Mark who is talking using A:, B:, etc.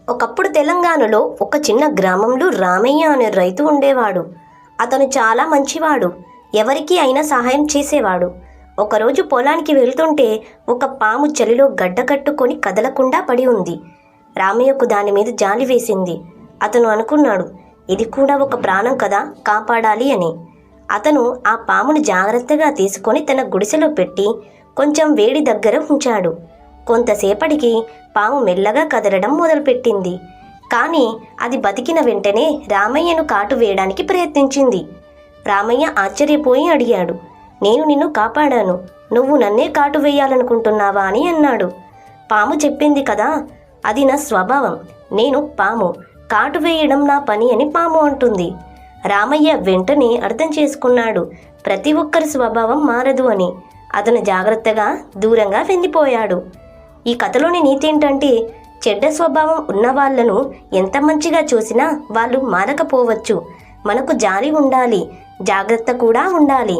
A: ఒకప్పుడు తెలంగాణలో ఒక చిన్న గ్రామంలో రామయ్య అనే రైతు ఉండేవాడు. అతను చాలా మంచివాడు. ఎవరికీ అయినా సహాయం చేసేవాడు. ఒకరోజు పొలానికి వెళ్తుంటే ఒక పాము చలిలో గడ్డకట్టుకొని కదలకుండా పడి ఉంది. రామయ్యకు దాని మీద జాలి వేసింది. అతను అనుకున్నాడు, ఇది కూడా ఒక ప్రాణం కదా, కాపాడాలి అని. అతను ఆ పామును జాగ్రత్తగా తీసుకొని తన గుడిసెలో పెట్టి కొంచెం వేడి దగ్గర ఉంచాడు. కొంతసేపటికి పాము మెల్లగా కదలడం మొదలుపెట్టింది. కానీ అది బతికిన వెంటనే రామయ్యను కాటు వేయడానికి ప్రయత్నించింది. రామయ్య ఆశ్చర్యపోయి అడిగాడు, నేను నిన్ను కాపాడాను, నువ్వు నన్నే కాటు వేయాలనుకుంటున్నావా అని అన్నాడు. పాము చెప్పింది కదా, అది నా స్వభావం, నేను పాము, కాటు వేయడం నా పని అని పాము అంటుంది. రామయ్య వెంటనే అర్థం చేసుకున్నాడు, ప్రతి ఒక్కరి స్వభావం మారదు అని. అతను జాగ్రత్తగా దూరంగా వెళ్ళిపోయాడు. ఈ కథలోని నీతి ఏంటంటే, చెడ్డ స్వభావం ఉన్న వాళ్ళను ఎంత మంచిగా చూసినా వాళ్ళు మారకపోవచ్చు. మనకు జాలి ఉండాలి, జాగ్రత్త కూడా ఉండాలి.